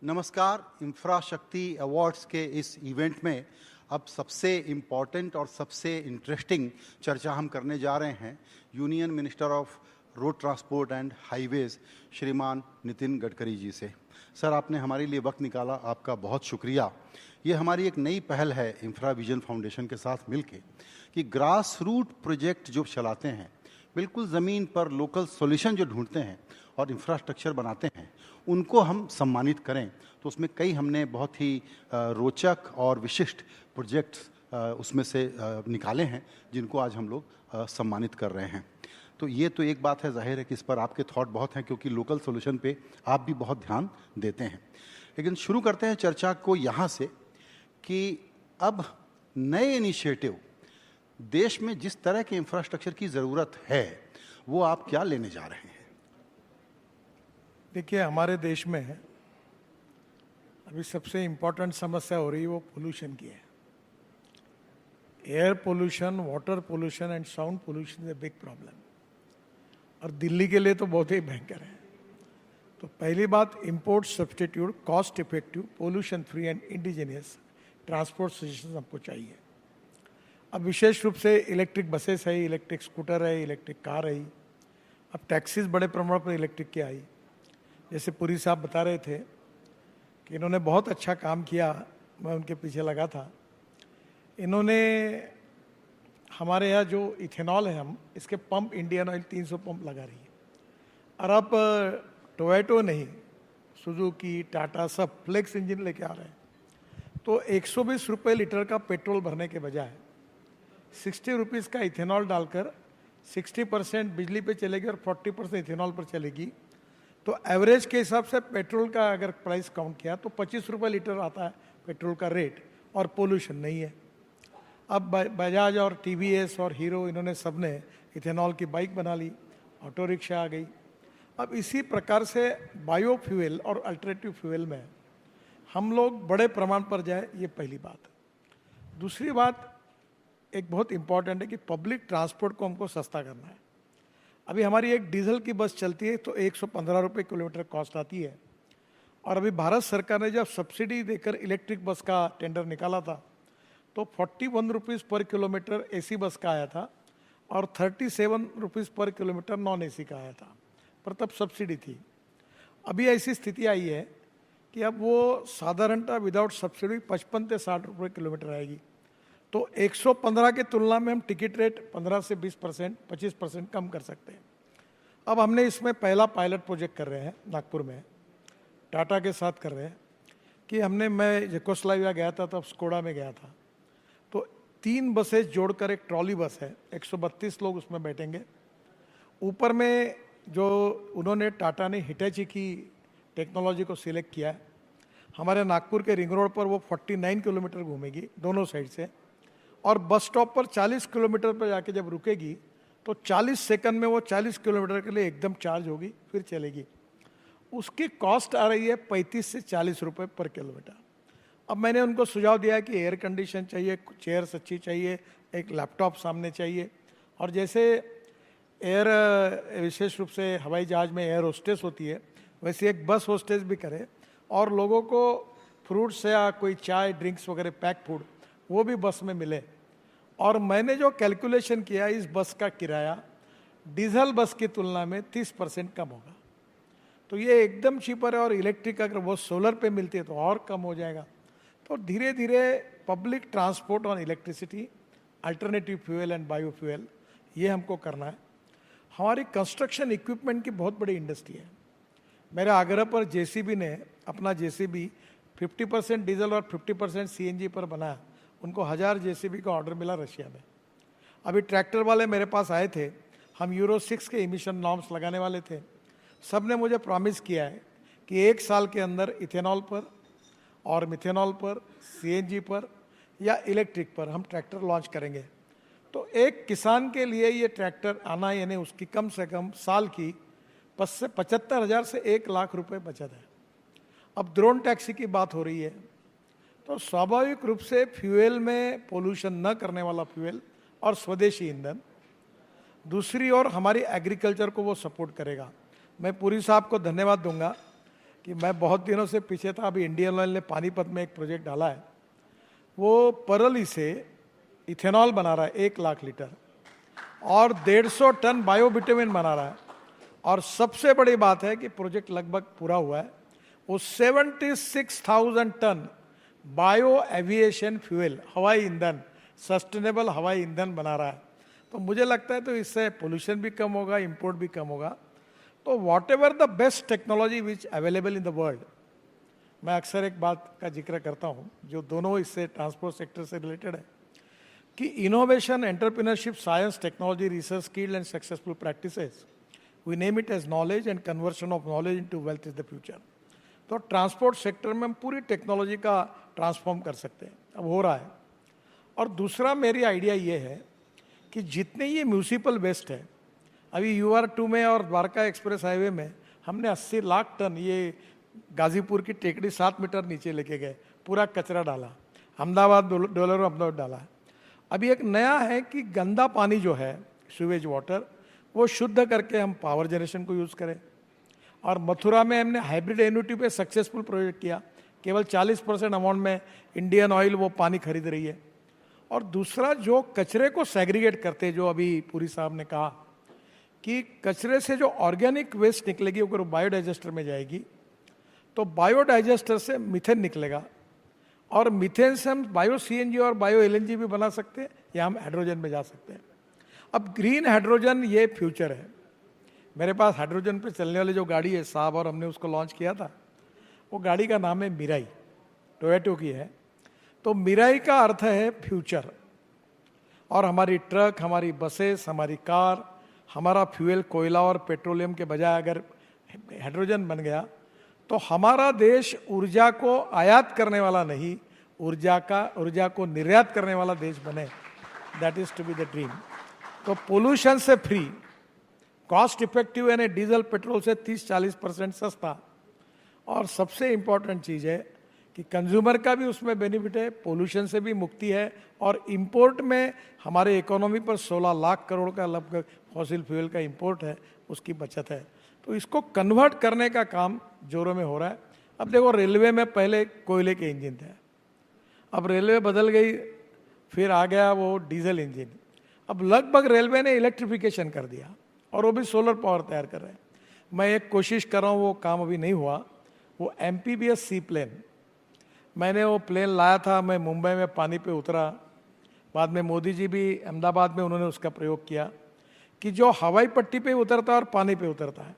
नमस्कार। इंफ्राशक्ति अवार्ड्स के इस इवेंट में अब सबसे इम्पॉर्टेंट और सबसे इंटरेस्टिंग चर्चा हम करने जा रहे हैं union minister of road transport and highways श्रीमान नितिन गडकरी जी से। सर, आपने हमारे लिए वक्त निकाला, आपका बहुत शुक्रिया। ये हमारी एक नई पहल है इंफ्रा विजन फाउंडेशन के साथ मिलके कि ग्रास रूट प्रोजेक्ट जो चलाते हैं, बिल्कुल ज़मीन पर लोकल सॉल्यूशन जो ढूंढते हैं और इंफ्रास्ट्रक्चर बनाते हैं, उनको हम सम्मानित करें। तो उसमें कई हमने बहुत ही रोचक और विशिष्ट प्रोजेक्ट्स उसमें से निकाले हैं जिनको आज हम लोग सम्मानित कर रहे हैं। तो ये तो एक बात है, जाहिर है कि इस पर आपके थॉट बहुत हैं क्योंकि लोकल सॉल्यूशन पे आप भी बहुत ध्यान देते हैं। लेकिन शुरू करते हैं चर्चा को यहाँ से कि अब नए इनिशिएटिव देश में जिस तरह के इंफ्रास्ट्रक्चर की ज़रूरत है वो आप क्या लेने जा रहे हैं? देखिए, हमारे देश में अभी सबसे इम्पोर्टेंट समस्या हो रही है वो पोल्यूशन की है। Air pollution, water pollution and sound pollution is a big problem, और दिल्ली के लिए तो बहुत ही भयंकर है। तो पहली बात, import substitute cost effective pollution free and indigenous transport system हमको चाहिए। अब विशेष रूप से इलेक्ट्रिक बसेस है, इलेक्ट्रिक स्कूटर है, इलेक्ट्रिक कार है, अब टैक्सीज बड़े प्रमाण पर इलेक्ट्रिक की आई। जैसे पुरी साहब बता रहे थे कि इन्होंने बहुत अच्छा काम किया, मैं उनके पीछे लगा था। इन्होंने हमारे यहाँ जो इथेनॉल है, हम इसके पंप इंडियन ऑयल 300 पंप लगा रही है, और अब टोयोटो नहीं, सुजुकी, टाटा सब फ्लेक्स इंजन लेके आ रहे हैं। तो 120 रुपये लीटर का पेट्रोल भरने के बजाय 60 रुपीज़ का इथेनॉल डालकर 60% बिजली पे चलेगी और 40% इथेनॉल पर चलेगी। तो एवरेज के हिसाब से पेट्रोल का अगर प्राइस काउंट किया तो 25 रुपये लीटर आता है पेट्रोल का रेट, और पोल्यूशन नहीं है। अब बजाज और टीवीएस और हीरो, इन्होंने सबने इथेनॉल की बाइक बना ली, ऑटो रिक्शा आ गई। अब इसी प्रकार से बायोफ्यूल और अल्टरनेटिव फ्यूल में हम लोग बड़े प्रमाण पर जाए, ये पहली बात। दूसरी बात एक बहुत इंपॉर्टेंट है कि पब्लिक ट्रांसपोर्ट को हमको सस्ता करना है। अभी हमारी एक डीजल की बस चलती है तो 115 रुपये किलोमीटर कॉस्ट आती है, और अभी भारत सरकार ने जब सब्सिडी देकर इलेक्ट्रिक बस का टेंडर निकाला था तो 41 रुपीज़ पर किलोमीटर एसी बस का आया था और 37 रुपीज़ पर किलोमीटर नॉन एसी का आया था, पर तब सब्सिडी थी। अभी ऐसी स्थिति आई है कि अब वो साधारणतः विदाउट सब्सिडी 55 से 60 रुपये किलोमीटर आएगी। तो 115 के तुलना में हम टिकट रेट 15 से 20%, 25% कम कर सकते हैं। अब हमने इसमें पहला पायलट प्रोजेक्ट कर रहे हैं नागपुर में, टाटा के साथ कर रहे हैं कि मैं जेकोस्लोवाकिया गया था तब स्कोडा में गया था। तो 3 बसेस जोड़कर एक ट्रॉली बस है, 132 लोग उसमें बैठेंगे। ऊपर में जो उन्होंने टाटा ने हिटैची की टेक्नोलॉजी को सिलेक्ट किया है, हमारे नागपुर के रिंग रोड पर वो 49 किलोमीटर घूमेगी दोनों साइड से, और बस स्टॉप पर 40 किलोमीटर पर जाके जब रुकेगी तो 40 सेकंड में वो 40 किलोमीटर के लिए एकदम चार्ज होगी, फिर चलेगी। उसकी कॉस्ट आ रही है 35 से 40 रुपये पर किलोमीटर। अब मैंने उनको सुझाव दिया कि एयर कंडीशन चाहिए, चेयर्स अच्छी चाहिए, एक लैपटॉप सामने चाहिए, और जैसे एयर विशेष रूप से हवाई जहाज़ में एयर होस्टेस होती है, वैसे एक बस होस्टेस भी करे, और लोगों को फ्रूट्स या कोई चाय ड्रिंक्स वगैरह पैक फूड वो भी बस में मिले। और मैंने जो कैलकुलेशन किया, इस बस का किराया डीजल बस की तुलना में 30% कम होगा। तो ये एकदम चीपर है, और इलेक्ट्रिक अगर वो सोलर पे मिलती है तो और कम हो जाएगा। तो धीरे धीरे public transport on electricity, alternative fuel and biofuel, ये हमको करना है। हमारी कंस्ट्रक्शन इक्विपमेंट की बहुत बड़ी इंडस्ट्री है। मेरे आग्रह पर जेसीबी ने अपना जेसीबी 50% डीजल और 50% सीएनजी पर बनाया। उनको 1000 जेसीबी का ऑर्डर मिला रशिया में। अभी ट्रैक्टर वाले मेरे पास आए थे, हम यूरो 6 के इमिशन नॉर्म्स लगाने वाले थे। सब ने मुझे प्रॉमिस किया है कि 1 साल के अंदर इथेनॉल पर और मिथेनॉल पर, सीएनजी पर या इलेक्ट्रिक पर हम ट्रैक्टर लॉन्च करेंगे। तो एक किसान के लिए ये ट्रैक्टर आना, यानी उसकी कम से कम साल की 75,000 से 1 लाख रुपए बचत है। अब ड्रोन टैक्सी की बात हो रही है, तो स्वाभाविक रूप से फ्यूल में पोल्यूशन न करने वाला फ्यूल और स्वदेशी ईंधन, दूसरी ओर हमारी एग्रीकल्चर को वो सपोर्ट करेगा। मैं पुरी साहब को धन्यवाद दूंगा कि मैं बहुत दिनों से पीछे था, अभी इंडियन ऑयल ने पानीपत में एक प्रोजेक्ट डाला है, वो परली से इथेनॉल बना रहा है 1 लाख लीटर और 150 टन बायोविटामिन बना रहा है। और सबसे बड़ी बात है कि प्रोजेक्ट लगभग पूरा हुआ है, वो 76,000 टन बायो एविएशन फ्यूल, हवाई ईंधन, सस्टेनेबल हवाई ईंधन बना रहा है। तो मुझे लगता है तो इससे पोल्यूशन भी कम होगा, इंपोर्ट भी कम होगा। तो what ever the best technology which available in the world, मैं अक्सर एक बात का जिक्र करता हूँ जो दोनों इससे ट्रांसपोर्ट सेक्टर से रिलेटेड है कि innovation, entrepreneurship, science, technology, research, skilled and successful practices, we name it as knowledge and conversion of knowledge into wealth is the future. तो ट्रांसपोर्ट सेक्टर में हम पूरी टेक्नोलॉजी का ट्रांसफॉर्म कर सकते हैं, अब हो रहा है। और दूसरा मेरी आइडिया ये है कि जितने ये म्यूनिसिपल वेस्ट है, अभी UR2 में और द्वारका एक्सप्रेस हाईवे में हमने 80 लाख टन ये गाजीपुर की टेकड़ी 7 मीटर नीचे लेके गए, पूरा कचरा डाला, अहमदाबाद डोलर अहमदाबाद डाला। अभी एक नया है कि गंदा पानी जो है, सीवेज वाटर, वो शुद्ध करके हम पावर जनरेशन को यूज़ करें। और मथुरा में हमने हाइब्रिड एन्युटी पे सक्सेसफुल प्रोजेक्ट किया, केवल 40% अमाउंट में इंडियन ऑयल वो पानी खरीद रही है। और दूसरा, जो कचरे को सेग्रीगेट करते, जो अभी पुरी साहब ने कहा कि कचरे से जो ऑर्गेनिक वेस्ट निकलेगी अगर वो बायोडाइजेस्टर में जाएगी तो बायोडाइजेस्टर से मीथेन निकलेगा और मीथेन से हम बायो CNG और बायो LNG भी बना सकते हैं या हम हाइड्रोजन में जा सकते हैं। अब ग्रीन हाइड्रोजन ये फ्यूचर है। मेरे पास हाइड्रोजन पे चलने वाली जो गाड़ी है साहब, और हमने उसको लॉन्च किया था, वो गाड़ी का नाम है मिराई, टोयोटो की है। तो मिराई का अर्थ है फ्यूचर। और हमारी ट्रक, हमारी बसेस, हमारी कार, हमारा फ्यूल कोयला और पेट्रोलियम के बजाय अगर हाइड्रोजन बन गया तो हमारा देश ऊर्जा को आयात करने वाला नहीं, ऊर्जा को निर्यात करने वाला देश बने। That is to be the dream. तो पोल्यूशन से फ्री, कॉस्ट इफेक्टिव यानी डीजल पेट्रोल से 30-40% सस्ता, और सबसे इंपॉर्टेंट चीज़ है कि कंज्यूमर का भी उसमें बेनिफिट है, पोल्यूशन से भी मुक्ति है, और इंपोर्ट में हमारे इकोनॉमी पर 16 लाख करोड़ का लगभग फॉसिल फ्यूल का इंपोर्ट है, उसकी बचत है। तो इसको कन्वर्ट करने का काम जोरों में हो रहा है। अब देखो, रेलवे में पहले कोयले के इंजन थे, अब रेलवे बदल गई, फिर आ गया वो डीजल इंजन। अब लगभग रेलवे ने इलेक्ट्रिफिकेशन कर दिया और वो भी सोलर पावर तैयार कर रहे हैं। मैं एक कोशिश कर रहा हूँ, वो काम अभी नहीं हुआ, वो MPBS सी प्लेन, मैंने वो प्लेन लाया था, मैं मुंबई में पानी पे उतरा, बाद में मोदी जी भी अहमदाबाद में उन्होंने उसका प्रयोग किया कि जो हवाई पट्टी पे उतरता है और पानी पे उतरता है,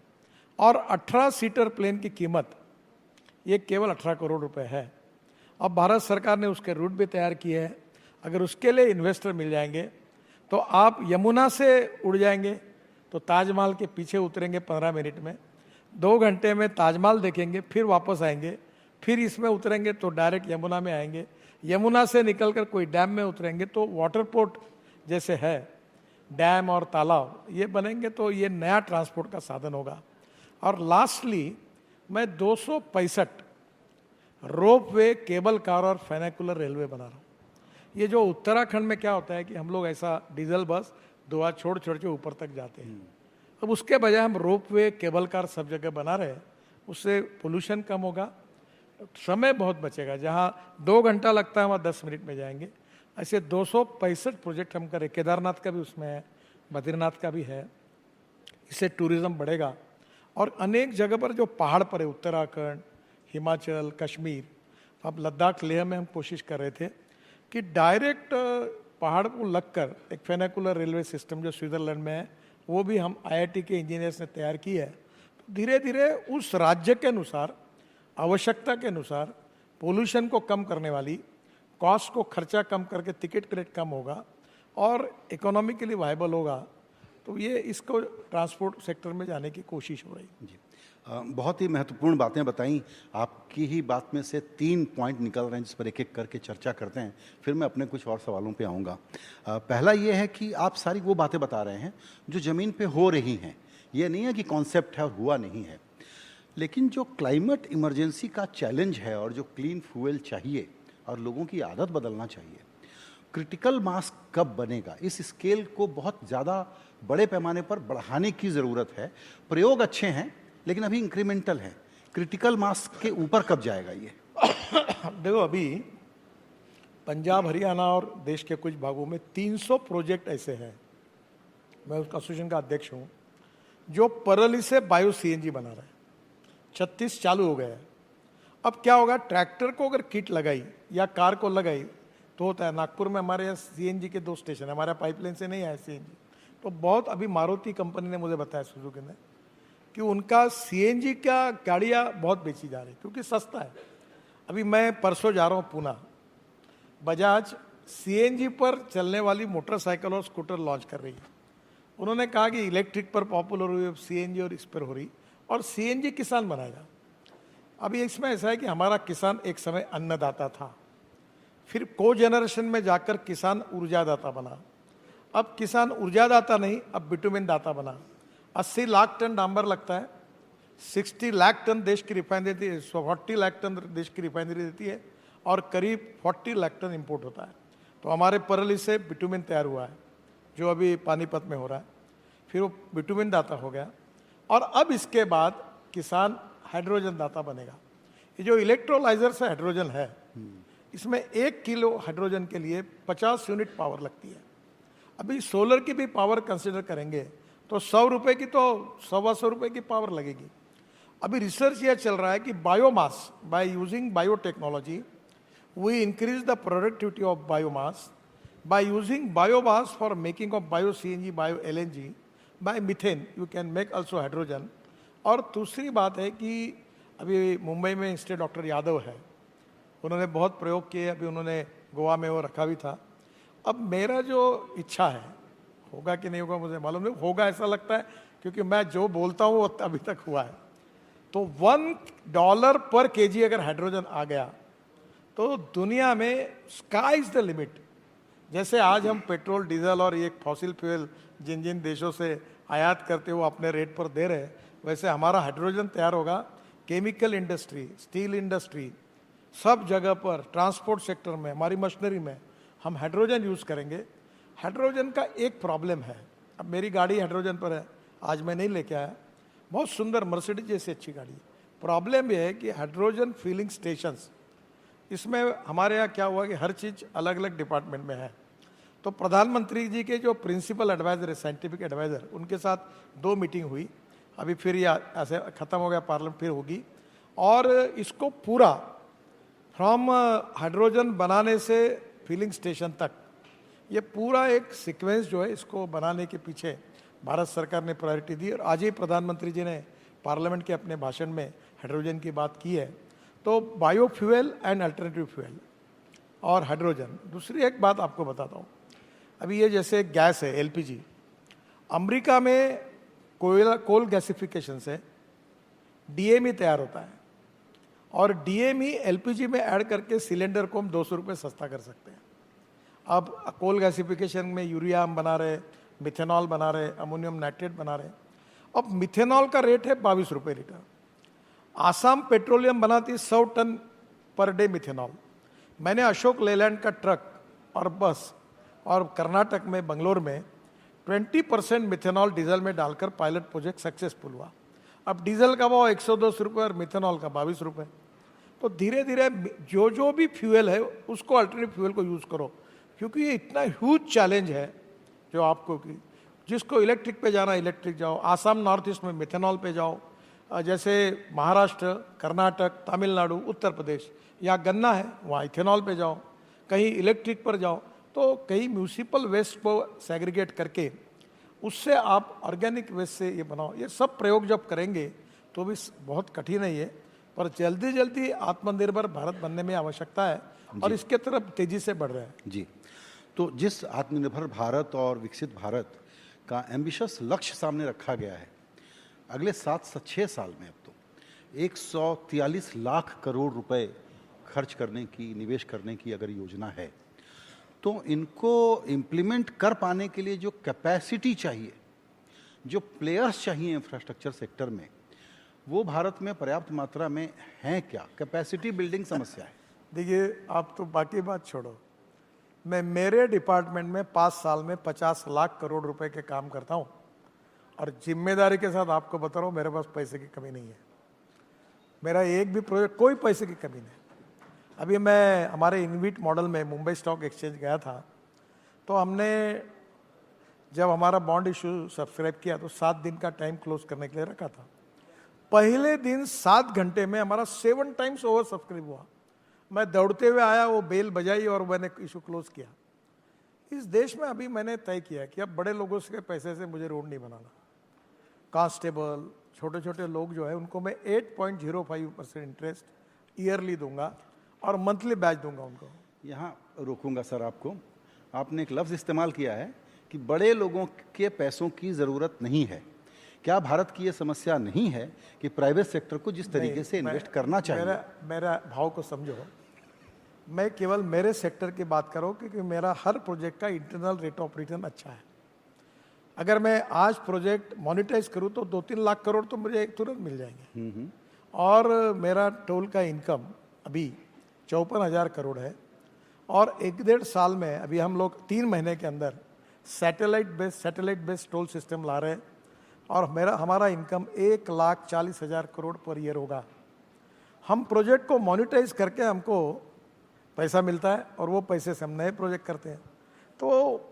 और 18 सीटर प्लेन की कीमत ये केवल 18 करोड़ रुपए है। अब भारत सरकार ने उसके रूट भी तैयार किए हैं। अगर उसके लिए इन्वेस्टर मिल जाएंगे तो आप यमुना से उड़ जाएंगे तो ताजमहल के पीछे उतरेंगे 15 मिनट में, 2 घंटे में ताजमहल देखेंगे, फिर वापस आएंगे, फिर इसमें उतरेंगे तो डायरेक्ट यमुना में आएंगे, यमुना से निकलकर कोई डैम में उतरेंगे तो वाटर पोर्ट जैसे है, डैम और तालाब ये बनेंगे, तो ये नया ट्रांसपोर्ट का साधन होगा। और लास्टली मैं 265 रोप वे, केबल कार और फेनिकुलर रेलवे बना रहा हूँ। ये जो उत्तराखंड में क्या होता है कि हम लोग ऐसा डीजल बस दुआ छोड़ छोड़ के ऊपर तक जाते हैं, अब उसके बजाय हम रोप वे, केबल कार सब जगह बना रहे हैं। उससे पोल्यूशन कम होगा, समय बहुत बचेगा। जहाँ 2 घंटा लगता है वहाँ 10 मिनट में जाएंगे। ऐसे 265 प्रोजेक्ट हम करें, केदारनाथ का भी उसमें है, बद्रीनाथ का भी है। इससे टूरिज्म बढ़ेगा। और अनेक जगह पर जो पहाड़ पर है, उत्तराखंड, हिमाचल, कश्मीर, अब लद्दाख, लेह में हम कोशिश कर रहे थे कि डायरेक्ट पहाड़ को लगकर एक फेनिकुलर रेलवे सिस्टम जो स्विट्जरलैंड में है, वो भी हम IIT के इंजीनियर्स ने तैयार की है। तो धीरे धीरे उस राज्य के अनुसार, आवश्यकता के अनुसार पोल्यूशन को कम करने वाली, कॉस्ट को खर्चा कम करके टिकट रेट कम होगा और इकोनॉमिकली वायबल होगा। तो ये इसको ट्रांसपोर्ट सेक्टर में जाने की कोशिश हो रही है। जी, बहुत ही महत्वपूर्ण बातें बताई। आपकी ही बात में से 3 पॉइंट निकल रहे हैं जिस पर एक एक करके चर्चा करते हैं, फिर मैं अपने कुछ और सवालों पे आऊँगा। पहला ये है कि आप सारी वो बातें बता रहे हैं जो ज़मीन पे हो रही हैं। ये नहीं है कि कॉन्सेप्ट है और हुआ नहीं है, लेकिन जो क्लाइमेट इमरजेंसी का चैलेंज है और जो क्लीन फ्यूल चाहिए और लोगों की आदत बदलना चाहिए, क्रिटिकल मास कब बनेगा? इस स्केल को बहुत ज़्यादा बड़े पैमाने पर बढ़ाने की ज़रूरत है। प्रयोग अच्छे हैं लेकिन अभी इंक्रीमेंटल है। क्रिटिकल मास के ऊपर कब जाएगा ये? देखो, अभी पंजाब, हरियाणा और देश के कुछ भागों में 300 प्रोजेक्ट ऐसे हैं, मैं उसका एसोसिएशन का अध्यक्ष हूँ, जो परली से बायो सीएनजी बना रहे हैं। 36 चालू हो गए हैं। अब क्या होगा, ट्रैक्टर को अगर किट लगाई या कार को लगाई तो होता है। नागपुर में हमारे यहाँ सीएनजी के 2 स्टेशन है, हमारे पाइपलाइन से नहीं आया सीएनजी। तो बहुत अभी मारुति कंपनी ने मुझे बताया, सुजुकी ने, कि उनका सीएनजी का गाड़ियाँ बहुत बेची जा रही क्योंकि सस्ता है। अभी मैं परसों जा रहा हूँ पूना, बजाज सीएनजी पर चलने वाली मोटरसाइकिल और स्कूटर लॉन्च कर रही है। उन्होंने कहा कि इलेक्ट्रिक पर पॉपुलर हुई, सीएनजी और इस पर हो रही, और सीएनजी किसान बनाएगा। अभी इसमें ऐसा है कि हमारा किसान एक समय अन्नदाता था, फिर को जनरेशन में जाकर किसान ऊर्जादाता बना, अब किसान ऊर्जादाता नहीं, अब बिटुमिन दाता बना। 80 लाख टन डांबर लगता है, 60 लाख टन देश की रिफाइनरी देती है, 40 लाख टन देश की रिफाइनरी देती है, और करीब 40 लाख टन इंपोर्ट होता है। तो हमारे परली से बिटुमिन तैयार हुआ है, जो अभी पानीपत में हो रहा है, फिर वो बिटुमिन दाता हो गया, और अब इसके बाद किसान हाइड्रोजन दाता बनेगा। ये जो इलेक्ट्रोलाइजर से हाइड्रोजन है, इसमें 1 किलो हाइड्रोजन के लिए 50 यूनिट पावर लगती है। अभी सोलर की भी पावर कंसिडर करेंगे तो 100 रुपये की तो 125 रुपये की पावर लगेगी। अभी रिसर्च यह चल रहा है कि biomass, by using biotechnology we increase the productivity of biomass, by using biomass for making of bio CNG, bio LNG, by methane you can make also hydrogen. और दूसरी बात है कि अभी मुंबई में इंस्टीट्यूट डॉक्टर यादव है, उन्होंने बहुत प्रयोग किए, अभी उन्होंने गोवा में वो रखा भी था। अब मेरा जो इच्छा है, होगा कि नहीं होगा मुझे मालूम नहीं, होगा ऐसा लगता है, क्योंकि मैं जो बोलता हूँ वो अभी तक हुआ है। तो $1 पर केजी अगर हाइड्रोजन आ गया तो दुनिया में स्काई इज द लिमिट। जैसे आज हम पेट्रोल, डीजल और ये फॉसिल फ्यूल जिन जिन देशों से आयात करते हो अपने रेट पर दे रहे, वैसे हमारा हाइड्रोजन तैयार होगा। केमिकल इंडस्ट्री, स्टील इंडस्ट्री, सब जगह पर, ट्रांसपोर्ट सेक्टर में, हमारी मशीनरी में हम हाइड्रोजन यूज़ करेंगे। हाइड्रोजन का एक प्रॉब्लम है, अब मेरी गाड़ी हाइड्रोजन पर है, आज मैं नहीं लेके आया, बहुत सुंदर मर्सिडीज जैसी अच्छी गाड़ी। प्रॉब्लम यह है कि हाइड्रोजन फिलिंग स्टेशंस, इसमें हमारे यहाँ क्या हुआ कि हर चीज़ अलग अलग डिपार्टमेंट में है। तो प्रधानमंत्री जी के जो प्रिंसिपल एडवाइज़र है, साइंटिफिक एडवाइज़र, उनके साथ 2 मीटिंग हुई, अभी फिर ये ऐसे ख़त्म हो गया, पार्लियामेंट फिर होगी। और इसको पूरा फ्रॉम हाइड्रोजन बनाने से फिलिंग स्टेशन तक, ये पूरा एक सीक्वेंस जो है, इसको बनाने के पीछे भारत सरकार ने प्रायोरिटी दी। और आज ही प्रधानमंत्री जी ने पार्लियामेंट के अपने भाषण में हाइड्रोजन की बात की है। तो बायोफ्यूल एंड अल्टरनेटिव फ्यूल और हाइड्रोजन। दूसरी एक बात आपको बताता हूँ, अभी ये जैसे गैस है एलपीजी, अमेरिका में कोल गैसिफिकेशन से डीएमई तैयार होता है, और डीएमई एलपीजी में ऐड करके सिलेंडर को हम 200 रुपये सस्ता कर सकते हैं। अब कोल गैसिफिकेशन में यूरिया हम बना रहे, मिथेनॉल बना रहे, अमोनियम नाइट्रेट बना रहे। अब मिथेनॉल का रेट है 22 रुपये लीटर। आसाम पेट्रोलियम बनाती 100 टन पर डे मिथेनॉल। मैंने अशोक लेलैंड का ट्रक और बस और कर्नाटक में, बंगलोर में 20% मिथेनॉल डीजल में डालकर पायलट प्रोजेक्ट सक्सेसफुल हुआ। अब डीजल का भाव 110 रुपये और मिथेनॉल का 22 रुपये। तो धीरे धीरे जो भी फ्यूल है उसको अल्टरनेटिव फ्यूल को यूज़ करो, क्योंकि ये इतना ह्यूज चैलेंज है जो आपको, कि जिसको इलेक्ट्रिक पे जाना इलेक्ट्रिक जाओ, आसाम नॉर्थ ईस्ट में मिथेनॉल पे जाओ, जैसे महाराष्ट्र, कर्नाटक, तमिलनाडु, उत्तर प्रदेश, या गन्ना है वहाँ इथेनॉल पे जाओ, कहीं इलेक्ट्रिक पर जाओ। तो कहीं म्यूनिसिपल वेस्ट को सेग्रीगेट करके उससे आप ऑर्गेनिक वेस्ट से ये बनाओ। ये सब प्रयोग जब करेंगे तो भी बहुत कठिन है ये, पर जल्दी जल्दी आत्मनिर्भर भारत बनने में आवश्यकता है, और इसके तरफ तेजी से बढ़ रहा है। जी, तो जिस आत्मनिर्भर भारत और विकसित भारत का एम्बिशियस लक्ष्य सामने रखा गया है, अगले 7 से 6 साल में अब तो 143 लाख करोड़ रुपए खर्च करने की, निवेश करने की अगर योजना है, तो इनको इम्प्लीमेंट कर पाने के लिए जो कैपेसिटी चाहिए, जो प्लेयर्स चाहिए इंफ्रास्ट्रक्चर सेक्टर में, वो भारत में पर्याप्त मात्रा में हैं क्या? कैपेसिटी बिल्डिंग समस्या है। देखिए, आप तो बाकी बात छोड़ो, मैं मेरे डिपार्टमेंट में 5 साल में 50 लाख करोड़ रुपए के काम करता हूँ, और जिम्मेदारी के साथ आपको बता रहा हूँ, मेरे पास पैसे की कमी नहीं है। मेरा एक भी प्रोजेक्ट, कोई पैसे की कमी नहीं। अभी मैं हमारे इनविट मॉडल में मुंबई स्टॉक एक्सचेंज गया था, तो हमने जब हमारा बॉन्ड इशू सब्सक्राइब किया तो 7 दिन का टाइम क्लोज करने के लिए रखा था। पहले दिन 7 घंटे में हमारा 7 टाइम्स ओवर सब्सक्राइब हुआ। मैं दौड़ते हुए आया, वो बेल बजाई और मैंने इशू क्लोज किया। इस देश में अभी मैंने तय किया कि अब बड़े लोगों के पैसे से मुझे रोड नहीं बनाना। कांस्टेबल, छोटे छोटे लोग जो है उनको मैं 8.05% इंटरेस्ट ईयरली दूंगा और मंथली बैच दूंगा उनको। यहाँ रोकूंगा सर आपको। आपने एक लफ्ज़ इस्तेमाल किया है कि बड़े लोगों के पैसों की ज़रूरत नहीं है। क्या भारत की ये समस्या नहीं है कि प्राइवेट सेक्टर को जिस तरीके से इन्वेस्ट करना चाहिए? मेरा भाव को समझो, मैं केवल मेरे सेक्टर की बात करूं क्योंकि मेरा हर प्रोजेक्ट का इंटरनल रेट ऑफ रिटर्न अच्छा है। अगर मैं आज प्रोजेक्ट मोनेटाइज करूं तो 2-3 लाख करोड़ तो मुझे तुरंत मिल जाएंगे। और मेरा टोल का इनकम अभी 54,000 करोड़ है और 1-1.5 साल में अभी हम लोग 3 महीने के अंदर सैटेलाइट बेस्ड टोल सिस्टम ला रहे हैं और हमारा इनकम 1,40,000 करोड़ पर ईयर होगा। हम प्रोजेक्ट को मोनेटाइज करके हमको पैसा मिलता है और वो पैसे से हम नए प्रोजेक्ट करते हैं। तो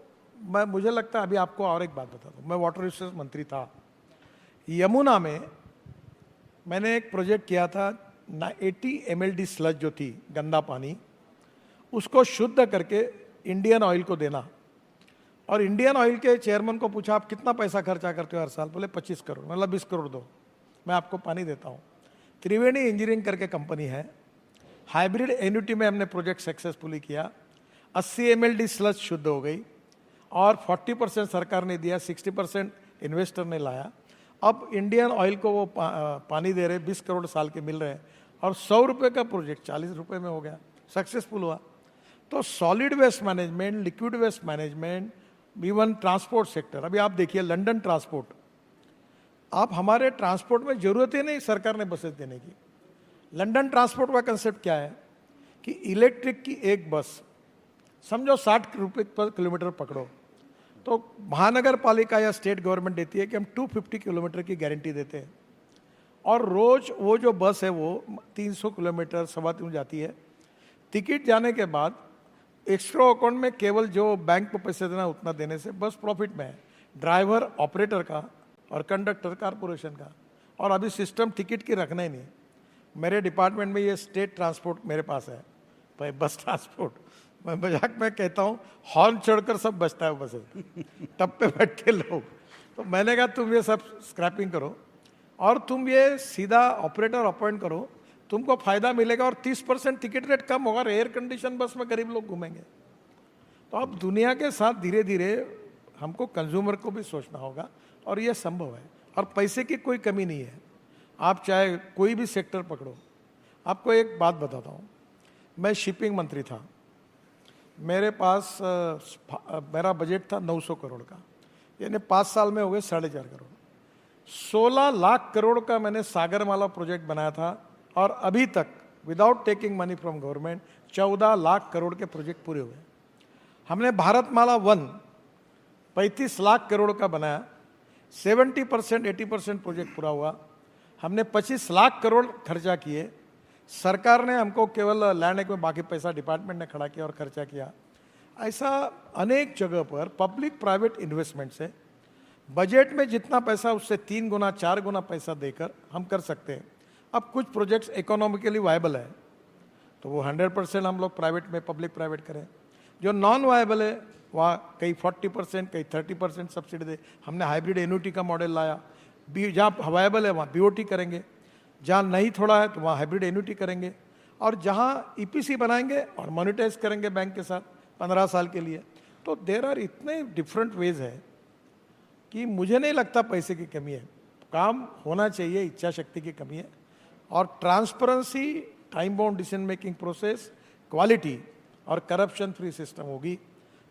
मुझे लगता है, अभी आपको और एक बात बता दूं, मैं वाटर रिसोर्स मंत्री था। यमुना में मैंने एक प्रोजेक्ट किया था, 80 mld स्लज जो थी गंदा पानी, उसको शुद्ध करके इंडियन ऑयल को देना। और इंडियन ऑयल के चेयरमैन को पूछा, आप कितना पैसा खर्चा करते हो हर साल? बोले 25 करोड़। मतलब 20 करोड़ दो, मैं आपको पानी देता हूँ। त्रिवेणी इंजीनियरिंग करके कंपनी है, हाइब्रिड एन्युटी में हमने प्रोजेक्ट सक्सेसफुली किया। 80 mld स्लज शुद्ध हो गई और 40% सरकार ने दिया, 60% इन्वेस्टर ने लाया। अब इंडियन ऑयल को वो पानी दे रहे, 20 करोड़ साल के मिल रहे हैं और 100 रुपये का प्रोजेक्ट 40 रुपये में हो गया, सक्सेसफुल हुआ। तो solid waste management, liquid waste management, even transport sector, अभी आप देखिए लंदन ट्रांसपोर्ट, आप हमारे ट्रांसपोर्ट में जरूरत ही नहीं सरकार ने बसें देने की। लंदन ट्रांसपोर्ट का कंसेप्ट क्या है कि इलेक्ट्रिक की एक बस समझो 60 रुपये पर किलोमीटर पकड़ो, तो महानगर पालिका या स्टेट गवर्नमेंट देती है कि हम 250 किलोमीटर की गारंटी देते हैं और रोज वो जो बस है वो 300 किलोमीटर 3.25 जाती है। टिकट जाने के बाद एक्स्ट्रा अकाउंट में केवल जो बैंक को पैसे देना उतना देने से बस प्रॉफिट में है, ड्राइवर ऑपरेटर का और कंडक्टर कारपोरेशन का। और अभी सिस्टम टिकट की रखना ही नहीं। मेरे डिपार्टमेंट में ये स्टेट ट्रांसपोर्ट मेरे पास है, भाई बस ट्रांसपोर्ट। मैं मजाक में कहता हूँ हॉर्न चढ़कर सब बचता है बस, टप पे बैठ के लोग। तो मैंने कहा तुम ये सब स्क्रैपिंग करो और तुम ये सीधा ऑपरेटर अपॉइंट करो, तुमको फायदा मिलेगा और 30% टिकट रेट कम होगा, एयर कंडीशन बस में गरीब लोग घूमेंगे। तो अब दुनिया के साथ धीरे धीरे हमको कंज्यूमर को भी सोचना होगा और ये संभव है और पैसे की कोई कमी नहीं है। आप चाहे कोई भी सेक्टर पकड़ो। आपको एक बात बताता हूँ, मैं शिपिंग मंत्री था, मेरे पास मेरा बजट था 900 करोड़ का, यानी 5 साल में हो गए 4.5 करोड़। 16 लाख करोड़ का मैंने सागरमाला प्रोजेक्ट बनाया था और अभी तक without taking money from government 14 lakh crore के प्रोजेक्ट पूरे हुए। हमने भारतमाला 1 35 लाख करोड़ का बनाया, 70% 80% प्रोजेक्ट पूरा हुआ। हमने 25 लाख करोड़ खर्चा किए, सरकार ने हमको केवल लैंड एक्ट में, बाकी पैसा डिपार्टमेंट ने खड़ा किया और खर्चा किया। ऐसा अनेक जगह पर पब्लिक प्राइवेट इन्वेस्टमेंट से बजट में जितना पैसा उससे 3 गुना 4 गुना पैसा देकर हम कर सकते हैं। अब कुछ प्रोजेक्ट्स इकोनॉमिकली वायबल है तो वो 100% हम लोग प्राइवेट में पब्लिक प्राइवेट करें। जो नॉन वायबल है वहाँ कहीं 40% कहीं 30% सब्सिडी दे। हमने हाइब्रिड एन्युटी का मॉडल लाया, जहाँ वायबल है वहाँ बीओटी करेंगे, जहाँ नहीं थोड़ा है तो वहाँ हाइब्रिड एन्युटी करेंगे और जहाँ ईपीसी बनाएंगे और मोनेटाइज करेंगे बैंक के साथ 15 साल के लिए। तो देर आर इतने डिफरेंट वेज है कि मुझे नहीं लगता पैसे की कमी है, काम होना चाहिए, इच्छा शक्ति की कमी है। और transparency, time bound decision making process, quality और करप्शन फ्री सिस्टम होगी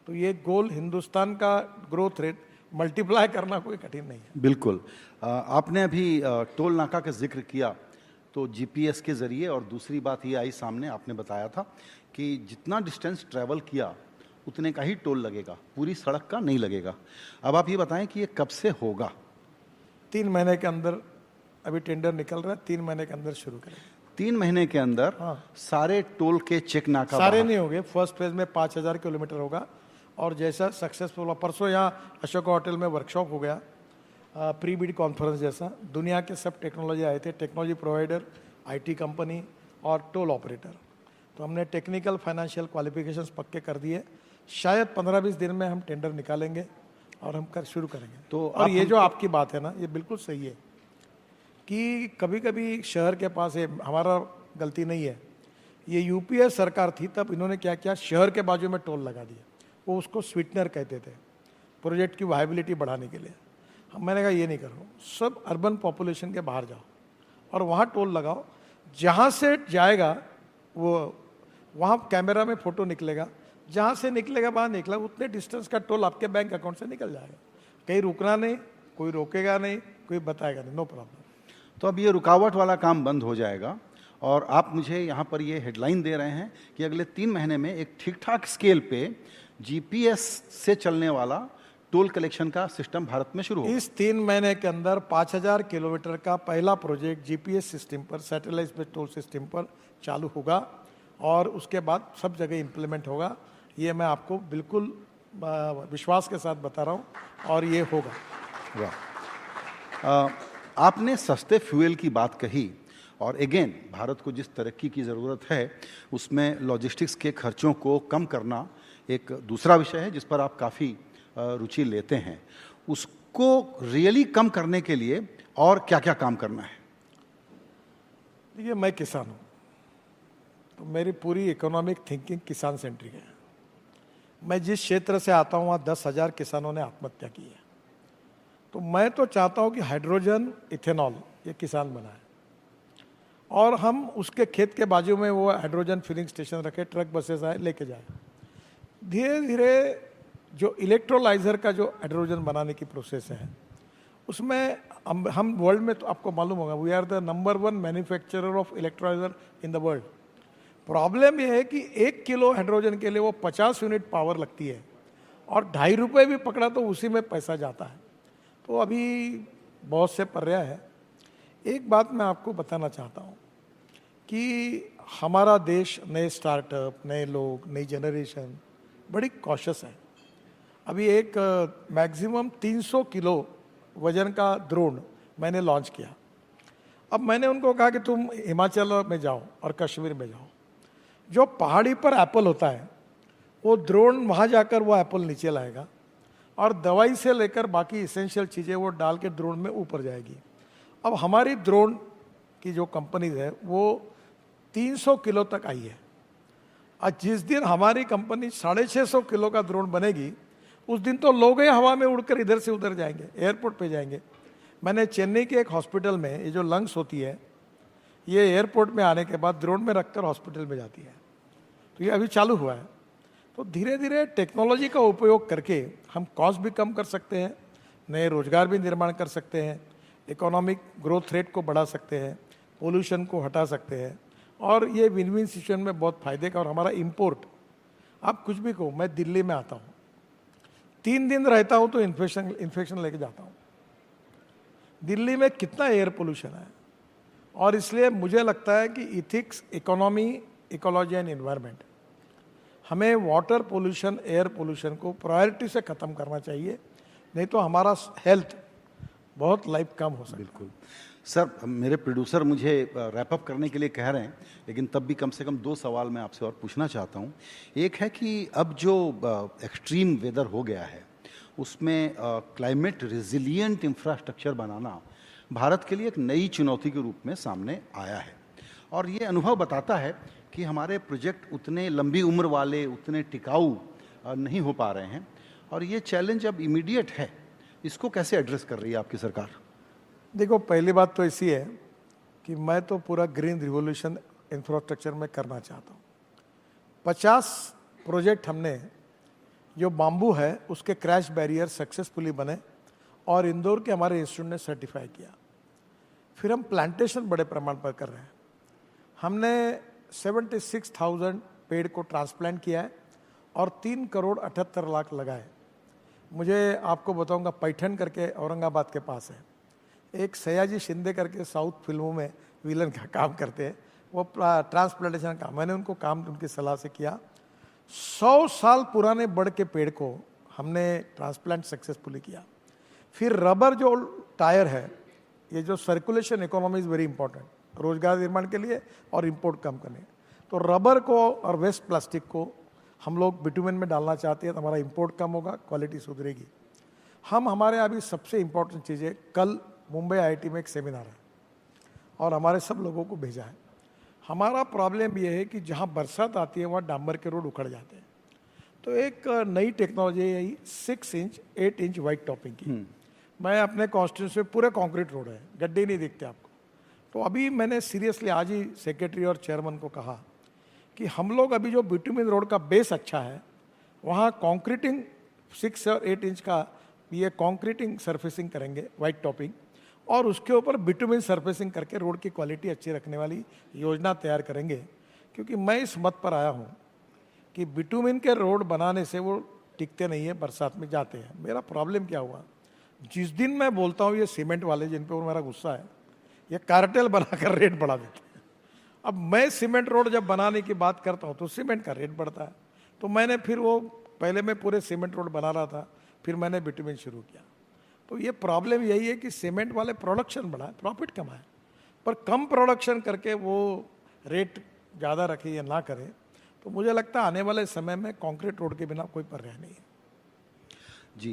तो ये गोल हिंदुस्तान का ग्रोथ रेट मल्टीप्लाई करना कोई कठिन नहीं है। बिल्कुल। आपने अभी टोल नाका का जिक्र किया तो जीपीएस के ज़रिए, और दूसरी बात ये आई सामने, आपने बताया था कि जितना डिस्टेंस ट्रैवल किया उतने का ही टोल लगेगा, पूरी सड़क का नहीं लगेगा। अब आप ये बताएं कि ये कब से होगा? 3 महीने के अंदर अभी टेंडर निकल रहा है, 3 महीने के अंदर शुरू करेंगे। 3 महीने के अंदर हाँ। सारे टोल के चेक नाका सारे बाहर। नहीं होंगे, फर्स्ट फेज में 5000 किलोमीटर होगा, और जैसा सक्सेसफुल हुआ, परसों यहाँ अशोका होटल में वर्कशॉप हो गया, प्री बिड कॉन्फ्रेंस जैसा, दुनिया के सब टेक्नोलॉजी आए थे, टेक्नोलॉजी प्रोवाइडर, आईटी कंपनी और टोल ऑपरेटर। तो हमने टेक्निकल फाइनेंशियल क्वालिफिकेशंस पक्के कर दिए, शायद 15-20 दिन में हम टेंडर निकालेंगे और हम शुरू करेंगे। तो और ये जो आपकी बात है ना, ये बिल्कुल सही है कि कभी कभी शहर के पास है, हमारा गलती नहीं है, ये यूपीए सरकार थी तब इन्होंने क्या किया, शहर के बाजू में टोल लगा दिया, वो उसको स्वीटनर कहते थे, प्रोजेक्ट की वायबिलिटी बढ़ाने के लिए। मैंने कहा ये नहीं करो, सब अर्बन पॉपुलेशन के बाहर जाओ और वहाँ टोल लगाओ, जहाँ से जाएगा वो वहाँ कैमरा में फ़ोटो निकलेगा, जहाँ से निकलेगा बाहर निकला, उतने डिस्टेंस का टोल आपके बैंक अकाउंट से निकल जाएगा, कहीं रुकना नहीं, कोई रोकेगा नहीं, कोई बताएगा नहीं, नो प्रॉब्लम। तो अब ये रुकावट वाला काम बंद हो जाएगा, और आप मुझे यहाँ पर ये हेडलाइन दे रहे हैं कि अगले 3 महीने में एक ठीक ठाक स्केल पे जीपीएस से चलने वाला टोल कलेक्शन का सिस्टम भारत में शुरू होगा। इस 3 महीने के अंदर 5000 किलोमीटर का पहला प्रोजेक्ट जीपीएस सिस्टम पर, सैटेलाइट बेस्ड टोल सिस्टम पर चालू होगा, और उसके बाद सब जगह इम्प्लीमेंट होगा। ये मैं आपको बिल्कुल विश्वास के साथ बता रहा हूँ, और ये होगा। वाह, आपने सस्ते फ्यूल की बात कही, और अगेन भारत को जिस तरक्की की ज़रूरत है उसमें लॉजिस्टिक्स के खर्चों को कम करना एक दूसरा विषय है जिस पर आप काफ़ी रुचि लेते हैं। उसको रियली कम करने के लिए और क्या क्या काम करना है? देखिए, मैं किसान हूँ, तो मेरी पूरी इकोनॉमिक थिंकिंग किसान सेंट्रिक है। मैं जिस क्षेत्र से आता हूँ वहाँ 10,000 किसानों ने आत्महत्या की है। तो मैं तो चाहता हूँ कि हाइड्रोजन इथेनॉल ये किसान बनाए, और हम उसके खेत के बाजू में वो हाइड्रोजन फिलिंग स्टेशन रखे, ट्रक बसेस आए लेके जाए। धीरे धीरे जो इलेक्ट्रोलाइजर का जो हाइड्रोजन बनाने की प्रोसेस है, उसमें हम वर्ल्ड में, तो आपको मालूम होगा, we are the number 1 manufacturer of electrolyser in the world. Problem यह है कि 1 किलो हाइड्रोजन के लिए वो 50 यूनिट पावर लगती है, और 2.5 रुपये भी पकड़ा तो उसी में पैसा जाता है। तो अभी बहुत से पर्याय है। एक बात मैं आपको बताना चाहता हूँ कि हमारा देश नए स्टार्टअप, नए लोग, नई जनरेशन बड़ी कॉशियस है। अभी एक मैक्सिमम 300 किलो वजन का ड्रोन मैंने लॉन्च किया। अब मैंने उनको कहा कि तुम हिमाचल में जाओ और कश्मीर में जाओ, जो पहाड़ी पर एप्पल होता है वो ड्रोन वहाँ जाकर वो एप्पल नीचे लाएगा, और दवाई से लेकर बाकी इसेंशियल चीज़ें वो डाल के ड्रोन में ऊपर जाएगी। अब हमारी ड्रोन की जो कंपनीज है वो 300 किलो तक आई है। आज जिस दिन हमारी कंपनी 650 किलो का ड्रोन बनेगी, उस दिन तो लोग ही हवा में उड़कर इधर से उधर जाएंगे, एयरपोर्ट पे जाएंगे। मैंने चेन्नई के एक हॉस्पिटल में, ये जो लंग्स होती है, ये एयरपोर्ट में आने के बाद ड्रोन में रखकर हॉस्पिटल में जाती है। तो ये अभी चालू हुआ है। तो धीरे धीरे टेक्नोलॉजी का उपयोग करके हम कॉस्ट भी कम कर सकते हैं, नए रोजगार भी निर्माण कर सकते हैं, इकोनॉमिक ग्रोथ रेट को बढ़ा सकते हैं, पोल्यूशन को हटा सकते हैं, और ये विन विन सिचुएशन में बहुत फायदे का। और हमारा इंपोर्ट, आप कुछ भी कहो, मैं दिल्ली में आता हूँ, 3 दिन रहता हूँ तो इन्फेक्शन लेके जाता हूँ। दिल्ली में कितना एयर पोल्यूशन है, और इसलिए मुझे लगता है कि ethics, economy, ecology and environment, हमें वाटर पोल्यूशन, एयर पोल्यूशन को प्रायोरिटी से ख़त्म करना चाहिए, नहीं तो हमारा हेल्थ बहुत लाइफ कम हो सकता है। बिल्कुल सर, मेरे प्रोड्यूसर मुझे रैप अप करने के लिए कह रहे हैं, लेकिन तब भी कम से कम 2 सवाल मैं आपसे और पूछना चाहता हूँ। एक है कि अब जो एक्सट्रीम वेदर हो गया है उसमें क्लाइमेट रिजिलियंट इंफ्रास्ट्रक्चर बनाना भारत के लिए एक नई चुनौती के रूप में सामने आया है, और ये अनुभव बताता है कि हमारे प्रोजेक्ट उतने लंबी उम्र वाले, उतने टिकाऊ नहीं हो पा रहे हैं, और ये चैलेंज अब इमीडिएट है। इसको कैसे एड्रेस कर रही है आपकी सरकार? देखो, पहली बात तो ऐसी है कि मैं तो पूरा ग्रीन रिवोल्यूशन इंफ्रास्ट्रक्चर में करना चाहता हूँ। 50 प्रोजेक्ट हमने, जो बाम्बू है उसके क्रैश बैरियर सक्सेसफुली बने, और इंदौर के हमारे इंस्टीट्यूट ने सर्टिफाई किया। फिर हम प्लांटेशन बड़े प्रमाण पर कर रहे हैं। हमने 76,000 पेड़ को ट्रांसप्लांट किया है, और 3 करोड़ 78 लाख लगाए। मुझे आपको बताऊंगा, पैठन करके औरंगाबाद के पास है, एक सयाजी शिंदे करके साउथ फिल्मों में विलन का काम करते हैं, वो ट्रांसप्लांटेशन का, मैंने उनको काम उनकी सलाह से किया। 100 साल पुराने बड़ के पेड़ को हमने ट्रांसप्लांट सक्सेसफुली किया। फिर रबर जो टायर है, ये जो circulation economy is very important रोजगार निर्माण के लिए और इंपोर्ट कम करने, तो रबर को और वेस्ट प्लास्टिक को हम लोग बिटुमेन में डालना चाहते हैं, तो हमारा इंपोर्ट कम होगा, क्वालिटी सुधरेगी। हमारे यहाँ भी सबसे इम्पोर्टेंट चीज़ है, कल मुंबई आईआईटी में एक सेमिनार है और हमारे सब लोगों को भेजा है। हमारा प्रॉब्लम ये है कि जहाँ बरसात आती है वहाँ डांबर के रोड उखड़ जाते हैं, तो एक नई टेक्नोलॉजी है 6 इंच 8 इंच वाइट टॉपिंग की। मैं अपने कॉन्स्टिट्यूंसी में पूरे कंक्रीट रोड है, गड्ढे नहीं दिखते आपको। तो अभी मैंने सीरियसली आज ही सेक्रेटरी और चेयरमैन को कहा कि हम लोग अभी जो बिटुमेन रोड का बेस अच्छा है, वहाँ कॉन्क्रीटिंग 6 और 8 इंच का ये कॉन्क्रीटिंग सरफेसिंग करेंगे, वाइट टॉपिंग, और उसके ऊपर बिटुमेन सरफेसिंग करके रोड की क्वालिटी अच्छी रखने वाली योजना तैयार करेंगे। क्योंकि मैं इस मत पर आया हूँ कि बिटुमेन के रोड बनाने से वो टिकते नहीं है, बरसात में जाते हैं। मेरा प्रॉब्लम क्या हुआ, जिस दिन मैं बोलता हूँ ये सीमेंट वाले जिन पे मेरा गुस्सा है, ये कार्टेल बनाकर रेट बढ़ा देते हैं। अब मैं सीमेंट रोड जब बनाने की बात करता हूँ तो सीमेंट का रेट बढ़ता है। तो मैंने फिर वो पहले मैं पूरे सीमेंट रोड बना रहा था, फिर मैंने बिटुमेन शुरू किया। तो ये प्रॉब्लम यही है कि सीमेंट वाले प्रोडक्शन बढ़ाए, प्रॉफिट कमाए, पर कम प्रोडक्शन करके वो रेट ज़्यादा रखे या ना करें। तो मुझे लगता है आने वाले समय में कंक्रीट रोड के बिना कोई पर्याय नहीं है। जी,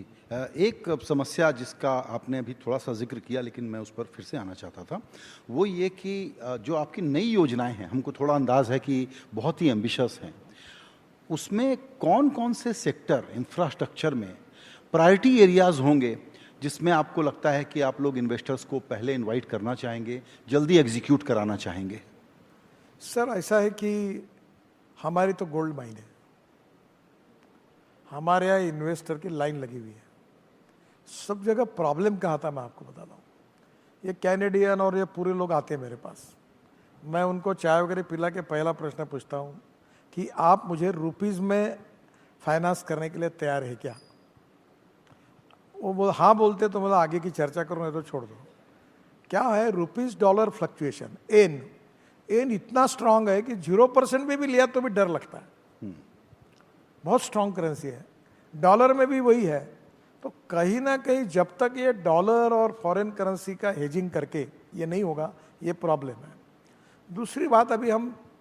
एक समस्या जिसका आपने अभी थोड़ा सा जिक्र किया, लेकिन मैं उस पर फिर से आना चाहता था, वो ये कि जो आपकी नई योजनाएं हैं, हमको थोड़ा अंदाज है कि बहुत ही एम्बिशियस हैं, उसमें कौन कौन से सेक्टर इंफ्रास्ट्रक्चर में प्रायोरिटी एरियाज होंगे जिसमें आपको लगता है कि आप लोग इन्वेस्टर्स को पहले इनवाइट करना चाहेंगे, जल्दी एग्जीक्यूट कराना चाहेंगे? सर ऐसा है कि हमारी तो गोल्ड माइन है, हमारे यहाँ इन्वेस्टर की लाइन लगी हुई है। सब जगह प्रॉब्लम कहाँ था मैं आपको बताता हूँ। ये कैनेडियन और ये पूरे लोग आते हैं मेरे पास, मैं उनको चाय वगैरह पिला के पहला प्रश्न पूछता हूँ कि आप मुझे रुपीज़ में फाइनेंस करने के लिए तैयार है क्या? वो हाँ बोलते तो मतलब आगे की चर्चा करूँ, नहीं तो छोड़ दो। क्या है रुपीज़ डॉलर फ्लक्चुएशन, एन इतना स्ट्रांग है कि 0% में भी लिया तो भी डर लगता है। बहुत स्ट्रांग करेंसी है, डॉलर में भी वही है। तो कहीं ना कहीं जब तक ये डॉलर और फॉरेन करेंसी का हेजिंग करके ये नहीं होगा, ये प्रॉब्लम है। दूसरी बात, अभी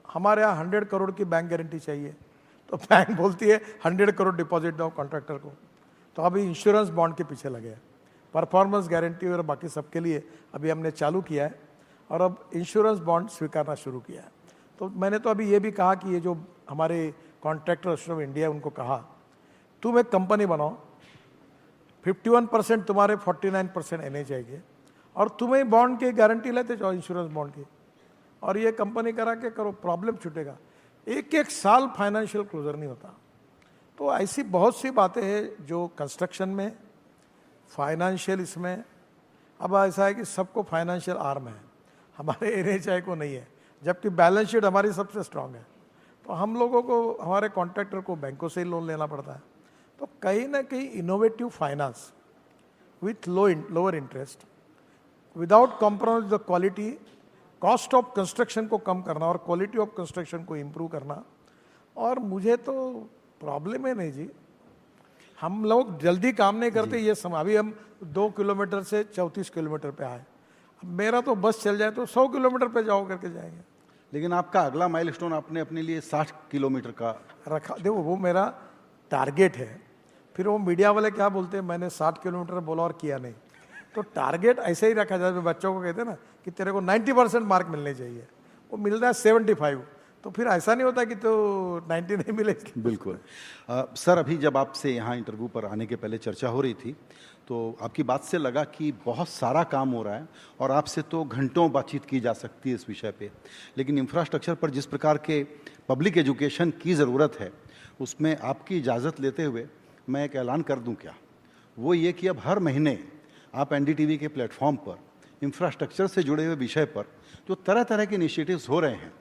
हमारे यहाँ 100 करोड़ की बैंक गारंटी चाहिए, तो बैंक बोलती है 100 करोड़ डिपॉजिट दो कॉन्ट्रैक्टर को। तो अभी इंश्योरेंस बॉन्ड के पीछे लगे हैं, परफॉर्मेंस गारंटी और बाकी सबके लिए अभी हमने चालू किया है और अब इंश्योरेंस बॉन्ड स्वीकारना शुरू किया है। तो मैंने तो अभी ये भी कहा कि ये जो हमारे कॉन्ट्रैक्टर एसोसिएशन ऑफ इंडिया, उनको कहा तुम एक कंपनी बनाओ, 51% तुम्हारे 49% एनए जाएंगे और तुम्हें बॉन्ड की गारंटी लेते जाओ, इंश्योरेंस बॉन्ड की, और ये कंपनी करा के करो, प्रॉब्लम छूटेगा। एक साल फाइनेंशियल क्लोजर नहीं होता। तो ऐसी बहुत सी बातें हैं जो कंस्ट्रक्शन में, फाइनेंशियल, इसमें अब ऐसा है कि सबको फाइनेंशियल आर्म है, हमारे एनएचआई को नहीं है, जबकि बैलेंस शीट हमारी सबसे स्ट्रांग है। तो हम लोगों को, हमारे कॉन्ट्रैक्टर को बैंकों से ही लोन लेना पड़ता है। तो कहीं ना कहीं innovative finance with lower interest, without compromise the quality, cost of construction को कम करना और क्वालिटी ऑफ कंस्ट्रक्शन को इम्प्रूव करना। और मुझे तो प्रॉब्लम है नहीं जी, हम लोग जल्दी काम नहीं करते। ये अभी हम 2 किलोमीटर से 34 किलोमीटर पे आए, अब मेरा तो बस चल जाए तो 100 किलोमीटर पे जाओ करके जाएंगे। लेकिन आपका अगला माइलस्टोन आपने अपने लिए 60 किलोमीटर का रखा। देखो वो मेरा टारगेट है, फिर वो मीडिया वाले क्या बोलते हैं मैंने 60 किलोमीटर बोला और किया नहीं। तो टारगेट ऐसे ही रखा जाए, बच्चों को कहते हैं ना कि तेरे को 90% मार्क मिलने चाहिए, वो मिलता है 75, तो फिर ऐसा नहीं होता कि तो 90 नहीं मिले। बिल्कुल। सर, अभी जब आपसे यहाँ इंटरव्यू पर आने के पहले चर्चा हो रही थी तो आपकी बात से लगा कि बहुत सारा काम हो रहा है और आपसे तो घंटों बातचीत की जा सकती है इस विषय पे, लेकिन इंफ्रास्ट्रक्चर पर जिस प्रकार के पब्लिक एजुकेशन की ज़रूरत है उसमें आपकी इजाज़त लेते हुए मैं एक ऐलान कर दूं क्या, वो ये कि अब हर महीने आप एनडीटीवी के प्लेटफॉर्म पर इंफ्रास्ट्रक्चर से जुड़े हुए विषय पर जो तरह तरह के इनिशिएटिव्स हो रहे हैं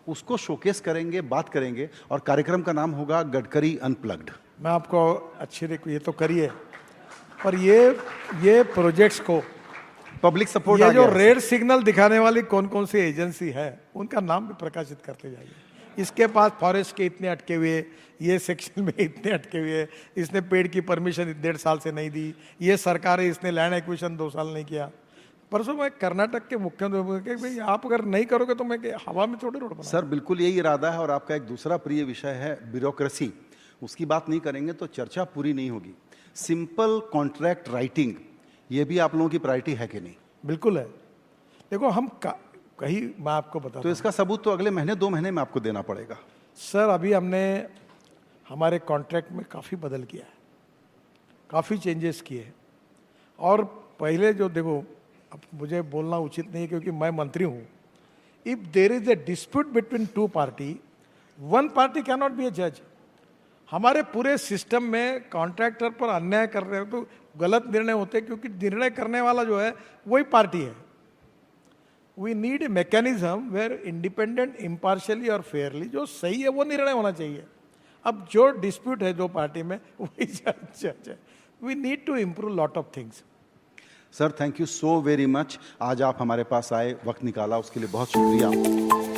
उसको शोकेस करेंगे, बात करेंगे, और कार्यक्रम का नाम होगा गडकरी अनप्लग्ड। मैं आपको अच्छी ये तो करिए, और ये प्रोजेक्ट्स को पब्लिक सपोर्ट आ ये जो गया है। रेड सिग्नल दिखाने वाली कौन कौन सी एजेंसी है उनका नाम भी प्रकाशित करते जाइए। इसके पास फॉरेस्ट के इतने अटके हुए, ये सेक्शन में इतने अटके हुए, इसने पेड़ की परमिशन 1.5 साल से नहीं दी, ये सरकार है इसने लैंड एक्विजिशन 2 साल नहीं किया। परसों मैं कर्नाटक के मुख्यमंत्री भाई आप अगर नहीं करोगे तो मैं हवा में थोड़ी रोड बना। सर बिल्कुल यही इरादा है। और आपका एक दूसरा प्रिय विषय है ब्यूरोक्रेसी, उसकी बात नहीं करेंगे तो चर्चा पूरी नहीं होगी। सिंपल कॉन्ट्रैक्ट राइटिंग, ये भी आप लोगों की प्रायोरिटी है कि नहीं? बिल्कुल है। देखो हम कहीं मैं आपको बताता तो इसका सबूत तो अगले महीने 2 महीने में आपको देना पड़ेगा। सर अभी हमने हमारे कॉन्ट्रैक्ट में काफ़ी बदल किया है, काफ़ी चेंजेस किए हैं। और पहले जो देखो, अब मुझे बोलना उचित नहीं है क्योंकि मैं मंत्री हूँ। If there is a dispute between 2 party, 1 party can not be a जज। हमारे पूरे सिस्टम में कॉन्ट्रैक्टर पर अन्याय कर रहे हो तो गलत निर्णय होते हैं, क्योंकि निर्णय करने वाला जो है वही पार्टी है। We need a mechanism where independent, impartially और फेयरली जो सही है वो निर्णय होना चाहिए। अब जो डिस्प्यूट है 2 पार्टी में वही जज है। We need to improve lot of things. Sir thank you so very much. आज आप हमारे पास आए, वक्त निकाला, उसके लिए बहुत शुक्रिया।